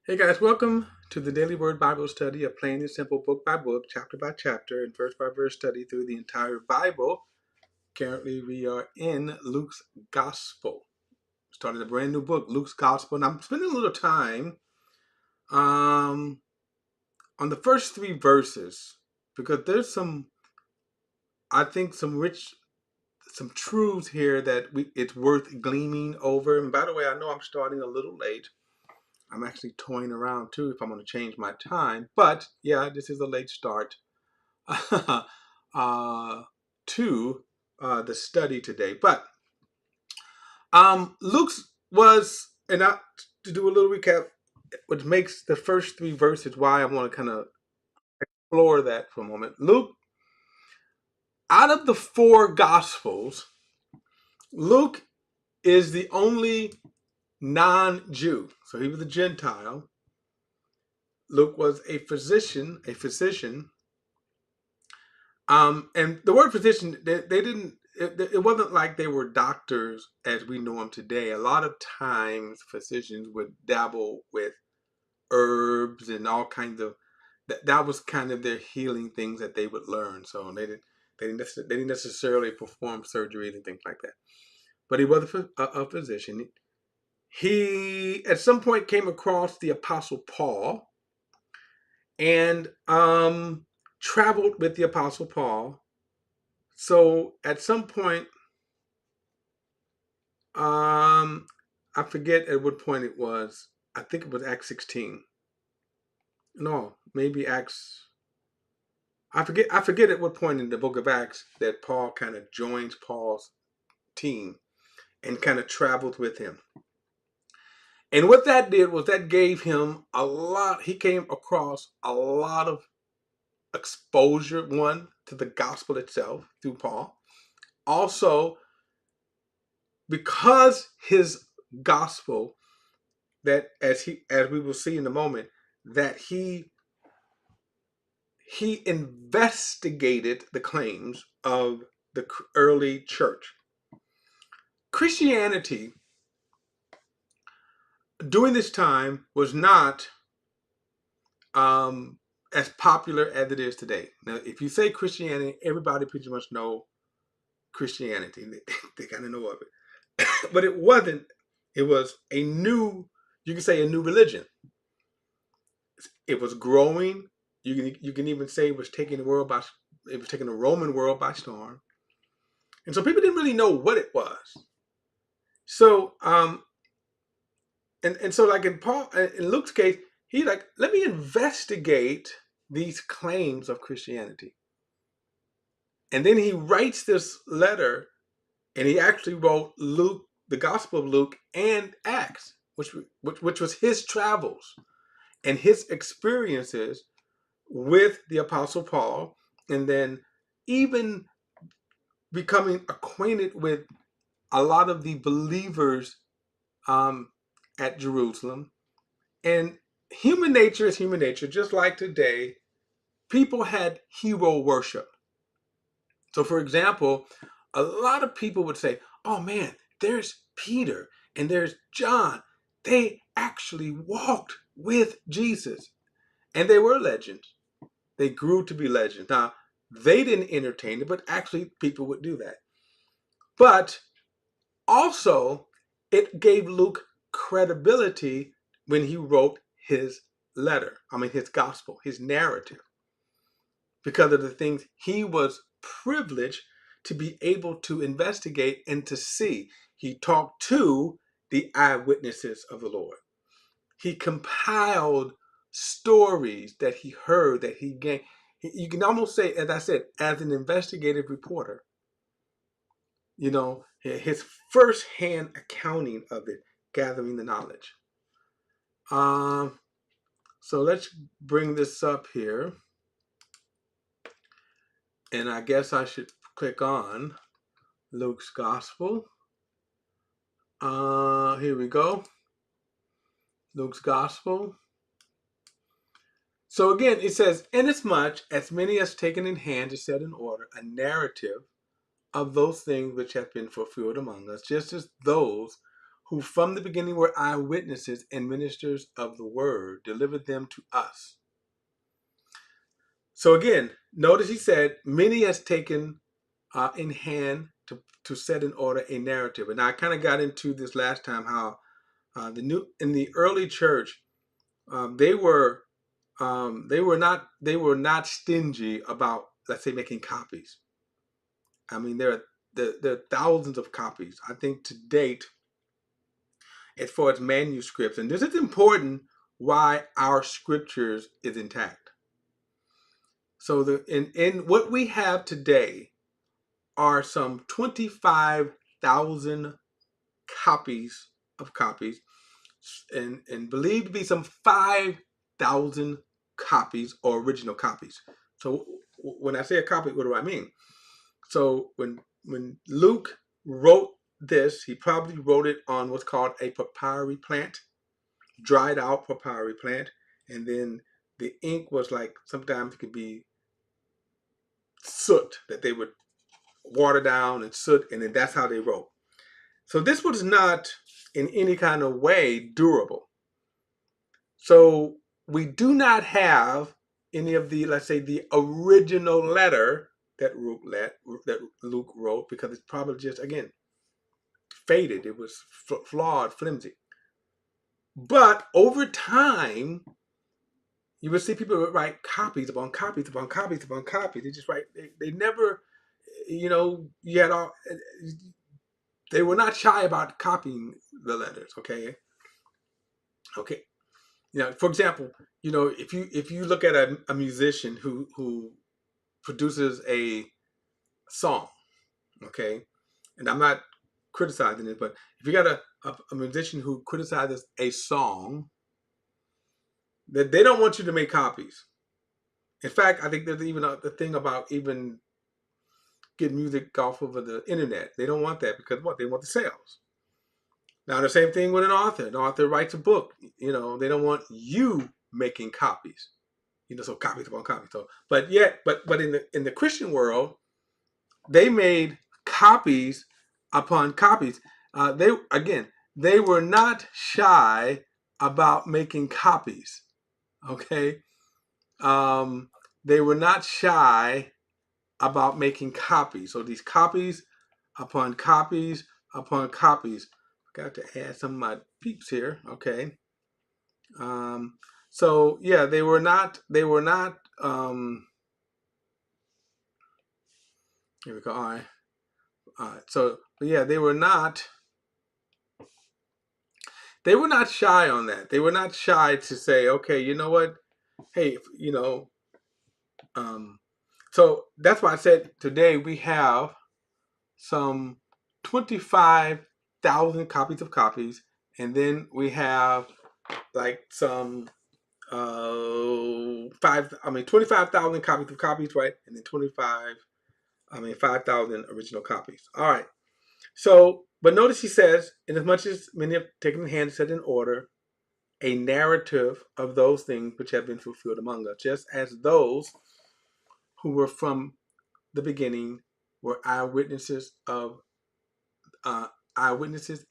Hey guys, welcome to the Daily Word Bible Study, a plain and simple book by book, chapter by chapter, and verse by verse study through the entire Bible. Currently, we are in Luke's Gospel. Started a brand new book, Luke's Gospel, and I'm spending a little time um, on the first three verses because there's I think, some truths here that it's worth gleaming over. And by the way, I know I'm starting a little late. I'm actually toying around too if I'm going to change my time. But yeah, this is a late start uh, to the study today. But Luke's was, and to do a little recap, which makes the first three verses why I want to kind of explore that for a moment. Luke, out of the four Gospels, Luke is the only non-Jew. So he was a Gentile. Luke was a physician, and the word physician, they didn't. It wasn't like they were doctors as we know them today. A lot of times, physicians would dabble with herbs and all kinds of. That was kind of their healing things that they would learn. So they didn't necessarily perform surgeries and things like that. But he was a physician. He at some point came across the Apostle Paul and traveled with the Apostle Paul. So at some point, I forget at what point it was. I think it was Acts 16. No, maybe Acts. I forget at what point in the book of Acts that Paul kind of joins Paul's team and kind of traveled with him. And what that did was that gave him a lot. He came across a lot of exposure, one, to the gospel itself through Paul. Also, because his gospel, that as we will see in a moment, that he investigated the claims of the early church. Christianity during this time was not as popular as it is today. Now, if you say Christianity, everybody pretty much know Christianity. They kind of know of it. But it wasn't. It was you can say a new religion. It was growing. You can even say it was taking the Roman world by storm. And so people didn't really know what it was. So and so like in Luke's case, he like, let me investigate these claims of Christianity. And then he writes this letter, and he actually wrote Luke, the Gospel of Luke, and Acts, which was his travels and his experiences with the Apostle Paul, and then even becoming acquainted with a lot of the believers at Jerusalem. And human nature is human nature. Just like today, people had hero worship. So, for example, a lot of people would say, oh man, there's Peter and there's John. They actually walked with Jesus. And they were legends. They grew to be legends. Now, they didn't entertain it, but actually people would do that. But also, it gave Luke credibility when he wrote his his gospel, his narrative, because of the things he was privileged to be able to investigate and to see. He talked to the eyewitnesses of the Lord. He compiled stories that he heard, that he gained. You can almost say, as I said, as an investigative reporter, his first-hand accounting of it, gathering the knowledge. So let's bring this up here. And I guess I should click on Luke's Gospel. Here we go. Luke's Gospel. So again, it says, inasmuch as many as taken in hand to set in order a narrative of those things which have been fulfilled among us, just as those who from the beginning were eyewitnesses and ministers of the word, delivered them to us. So again, notice he said, many has taken in hand to set in order a narrative. And I kind of got into this last time, how in the early church, they were not stingy about, let's say, making copies. I mean, there are thousands of copies. I think to date, as far as manuscripts, and this is important, why our scriptures is intact. So in what we have today are some 25,000 copies of copies, and believed to be some 5,000 copies or original copies. So when I say a copy, what do I mean? So when Luke wrote this, he probably wrote it on what's called a papyri plant, dried out papyri plant, and then the ink was like, sometimes it could be soot that they would water down and soot, and then that's how they wrote. So this was not in any kind of way durable. So we do not have any of the, let's say, the original letter that Luke wrote, because it's probably just, again, faded. It was flawed, flimsy. But over time, you would see people would write copies upon copies upon copies upon copies. They just write. They never, you had all. They were not shy about copying the letters. Okay. For example, if you look at a musician who produces a song, okay, and I'm not criticizing it, but if you got a musician who criticizes a song, that they don't want you to make copies. In fact, I think there's even the thing about even getting music off of the internet. They don't want that, because what? They want the sales. Now the same thing with an author. An author writes a book. They don't want you making copies. So copies upon copies. So, but in the Christian world, they made copies upon copies. They were not shy about making copies. Okay, they were not shy about making copies. So these copies upon copies upon copies. Got to add some of my peeps here. Okay. So yeah, they were not. Here we go. All right. So yeah, they were not shy on that. They were not shy to say, okay, you know what? Hey, so that's why I said today we have some 25,000 copies of copies, and then we have like some 25,000 copies of copies, right? And then 5,000 original copies. All right. So, but notice he says, inasmuch as many have taken in hand, set in order a narrative of those things which have been fulfilled among us, just as those who were from the beginning were eyewitnesses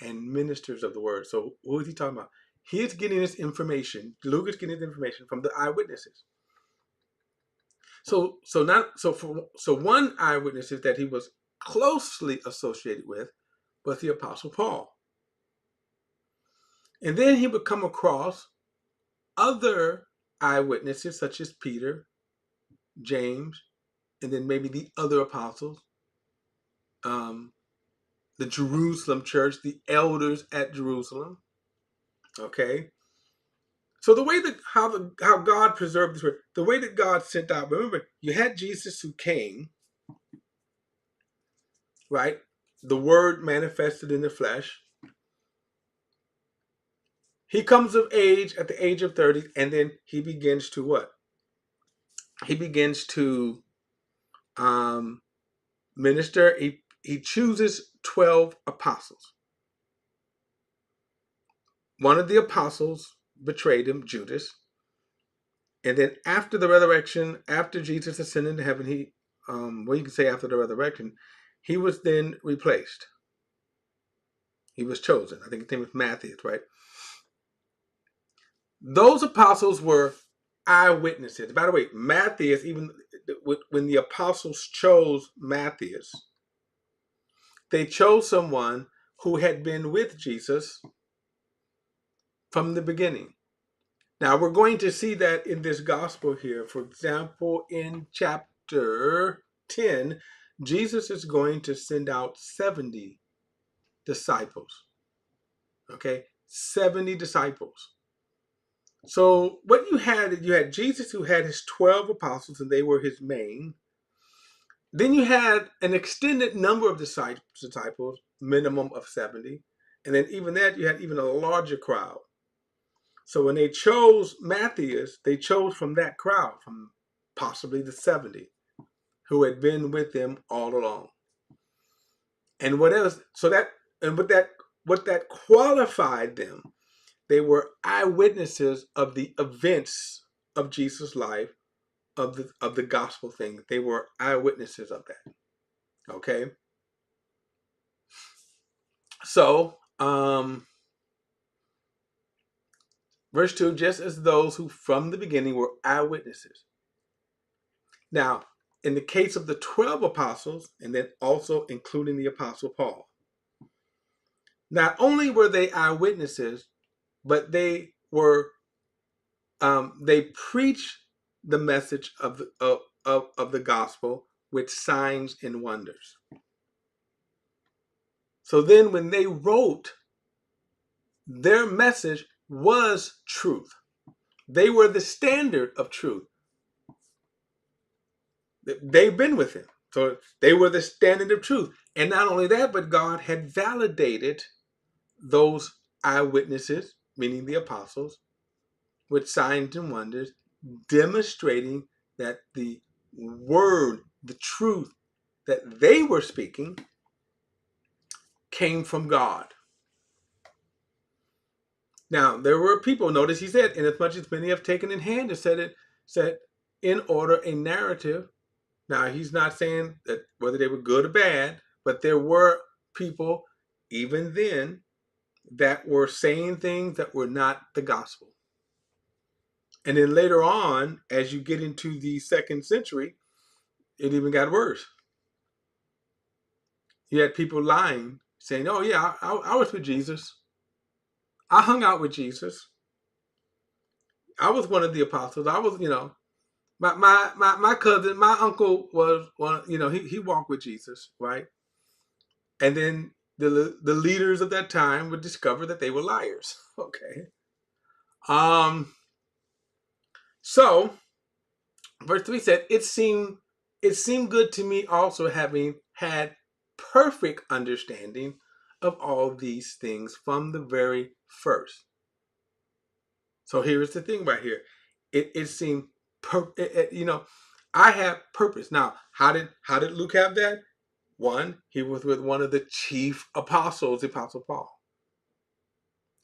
and ministers of the word. So what is he talking about? He's getting this information. Luke is getting this information from the eyewitnesses. So one eyewitness that he was closely associated with was the Apostle Paul. And then he would come across other eyewitnesses such as Peter, James, and then maybe the other apostles, the Jerusalem church, the elders at Jerusalem. Okay. So the way that how God preserved this word, the way that God sent out, remember, you had Jesus who came, right? The word manifested in the flesh. He comes of age at the age of 30, and then he begins to what? He begins to minister. He chooses 12 apostles. One of the apostles betrayed him, Judas. And then after the resurrection, after Jesus ascended into heaven, you can say after the resurrection, he was then replaced. He was chosen. I think his name was Matthias, right? Those apostles were eyewitnesses. By the way, Matthias, even when the apostles chose Matthias, they chose someone who had been with Jesus from the beginning. Now, we're going to see that in this gospel here. For example, in chapter 10, Jesus is going to send out 70 disciples. Okay, 70 disciples. So what you had Jesus, who had his 12 apostles, and they were his main. Then you had an extended number of disciples, minimum of 70. And then even that, you had even a larger crowd. So when they chose Matthias, they chose from that crowd, from possibly the 70 who had been with them all along. And what else? What that qualified them, they were eyewitnesses of the events of Jesus' life, of the gospel thing. They were eyewitnesses of that. Okay. So, verse 2, just as those who from the beginning were eyewitnesses. Now, in the case of the 12 apostles, and then also including the apostle Paul, not only were they eyewitnesses, but they were they preached the message of the gospel with signs and wonders. So then when they wrote, their message was truth. They were the standard of truth. They've been with him. So they were the standard of truth. And not only that, but God had validated those eyewitnesses, meaning the apostles, with signs and wonders, demonstrating that the word, the truth that they were speaking came from God. Now, there were people, notice he said, inasmuch as many have taken in hand and said in order a narrative. Now, he's not saying that whether they were good or bad, but there were people, even then, that were saying things that were not the gospel. And then later on, as you get into the 2nd century, it even got worse. You had people lying, saying, oh yeah, I was with Jesus. I hung out with Jesus. I was one of the apostles. I was, my cousin, my uncle was one, he walked with Jesus, right? And then the leaders of that time would discover that they were liars. Okay. So verse 3 said, it seemed good to me also, having had perfect understanding of all these things from the very first. So here's the thing right here. It seemed, I have purpose. Now, how did Luke have that? One, he was with one of the chief apostles, the Apostle Paul.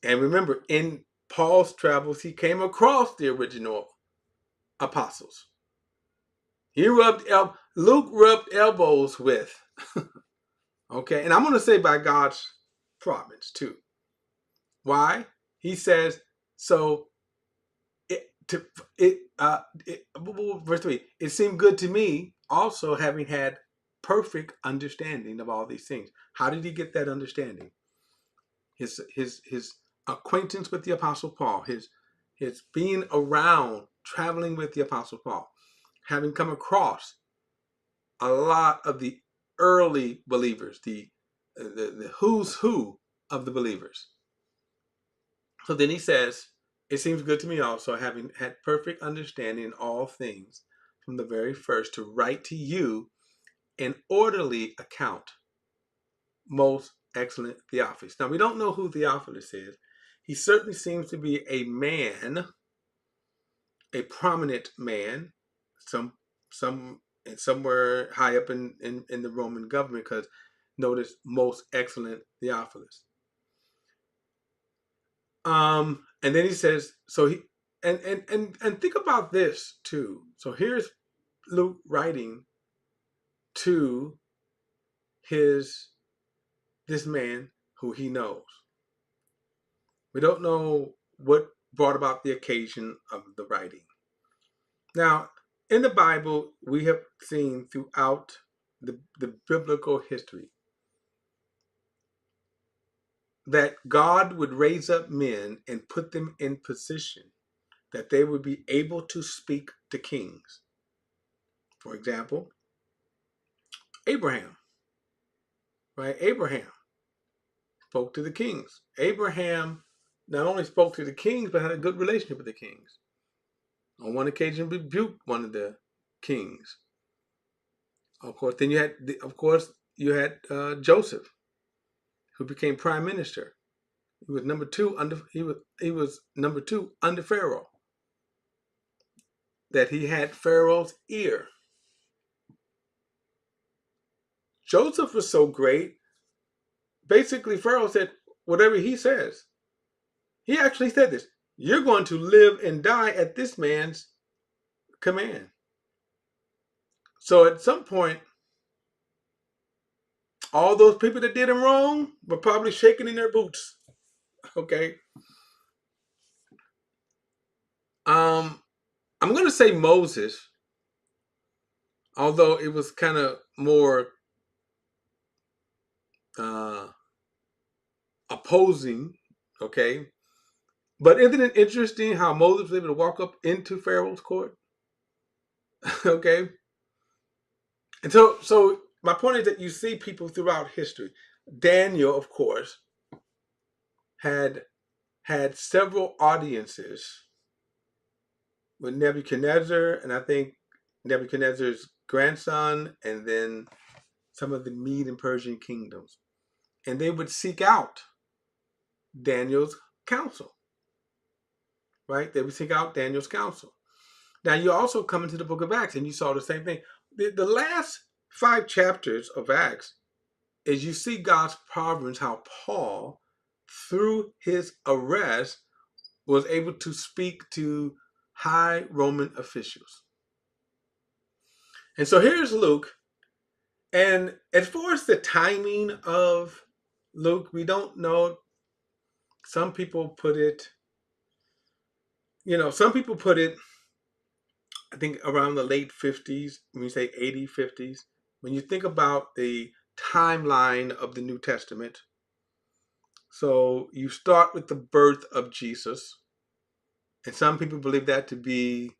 And remember, in Paul's travels, he came across the original apostles. Luke rubbed elbows with. Okay, and I'm going to say by God's providence too. Why? He says, so verse 3, it seemed good to me also, having had perfect understanding of all these things. How did he get that understanding? His acquaintance with the Apostle Paul, his being around, traveling with the Apostle Paul, having come across a lot of the early believers, the who's who of the believers. So then he says, it seems good to me also, having had perfect understanding in all things from the very first, to write to you an orderly account, most excellent Theophilus. Now, we don't know who Theophilus is. He certainly seems to be a man, a prominent man, somewhere high up in the Roman government, because notice most excellent Theophilus. And then he says, so he and think about this too. So here's Luke writing to this man who he knows. We don't know what brought about the occasion of the writing. Now, in the Bible, we have seen throughout the biblical history that God would raise up men and put them in position that they would be able to speak to kings. For example, Abraham, right? Abraham spoke to the kings. Abraham not only spoke to the kings, but had a good relationship with the kings. On one occasion, rebuked one of the kings. Of course, then you had Joseph, who became prime minister. He was number two under Pharaoh. That he had Pharaoh's ear. Joseph was so great. Basically, Pharaoh said whatever he says. He actually said this: "You're going to live and die at this man's command." So at some point, all those people that did him wrong were probably shaking in their boots. Okay. I'm going to say Moses, although it was kind of more opposing. Okay. But isn't it interesting how Moses was able to walk up into Pharaoh's court? Okay. And so my point is that you see people throughout history. Daniel, of course, had several audiences with Nebuchadnezzar, and I think Nebuchadnezzar's grandson, and then some of the Mede and Persian kingdoms. And they would seek out Daniel's counsel, right? They would seek out Daniel's counsel. Now, you also come into the book of Acts, and you saw the same thing. The last 5 chapters of Acts is you see God's providence, how Paul, through his arrest, was able to speak to high Roman officials. And so here's Luke. And as far as the timing of Luke, we don't know. Some people put it, I think around the late 50s, when you say 80, 50s. When you think about the timeline of the New Testament, so you start with the birth of Jesus, and some people believe that to be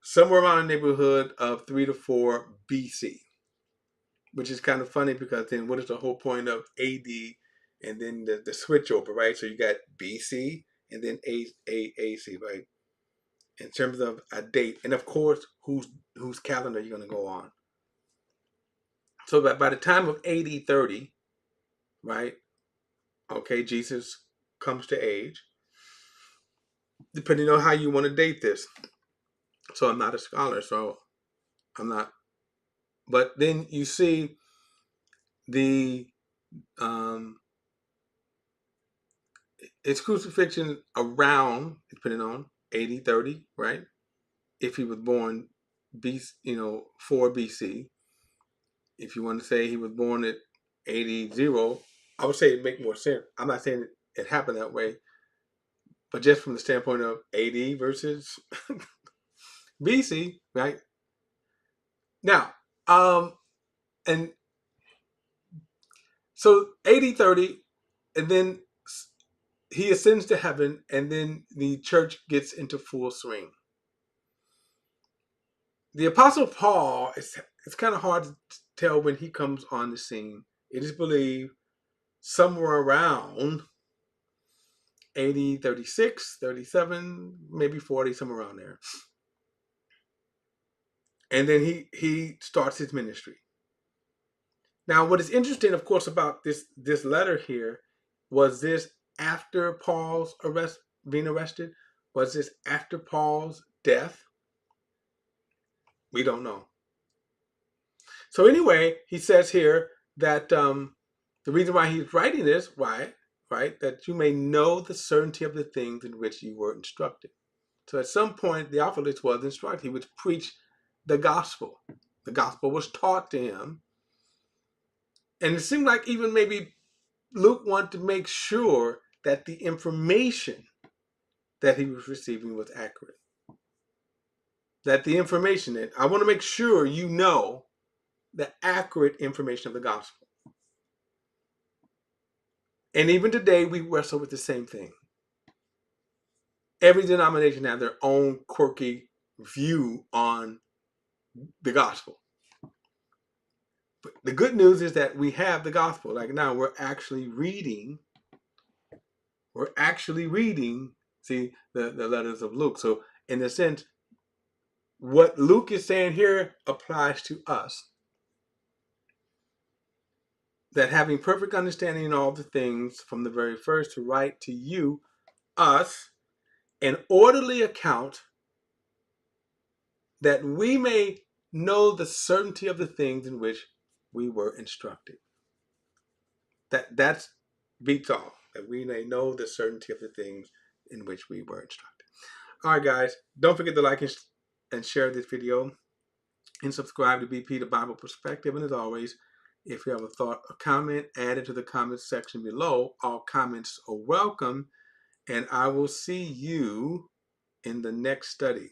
somewhere around the neighborhood of 3 to 4 BC, which is kind of funny because then what is the whole point of AD and then the switch over, right? So you got BC and then AC, right? In terms of a date, and of course, whose calendar you're going to go on. So that by the time of AD 30, right? Okay, Jesus comes to age, depending on how you want to date this. So I'm not a scholar, so I'm not. But then you see the his crucifixion around, depending on AD 30, right? If he was born 4 BC. If you want to say he was born at AD 0, I would say it'd make more sense. I'm not saying it happened that way, but just from the standpoint of AD versus BC, right? Now, and so AD 30, and then he ascends to heaven, and then the church gets into full swing. The Apostle Paul, it's kind of hard to tell when he comes on the scene. It is believed somewhere around AD 36, 37, maybe 40, somewhere around there. And then he starts his ministry. Now, what is interesting, of course, about this letter here, was this after Paul's being arrested? Was this after Paul's death? We don't know. So anyway, he says here that the reason why he's writing this, right, that you may know the certainty of the things in which you were instructed. So at some point, Theophilus was instructed. He would preach the gospel. The gospel was taught to him. And it seemed like even maybe Luke wanted to make sure that the information that he was receiving was accurate. That the information that I want to make sure you know the accurate information of the gospel. And even today, we wrestle with the same thing. Every denomination has their own quirky view on the gospel. But the good news is that we have the gospel. Like now, we're actually reading, see, the letters of Luke. So in a sense, what Luke is saying here applies to us. That having perfect understanding in all the things from the very first to write to you, us, an orderly account that we may know the certainty of the things in which we were instructed. That beats all. That we may know the certainty of the things in which we were instructed. All right, guys. Don't forget to like and share this video. And subscribe to BP the Bible Perspective. And as always, if you have a thought or comment, add it to the comments section below. All comments are welcome. And I will see you in the next study.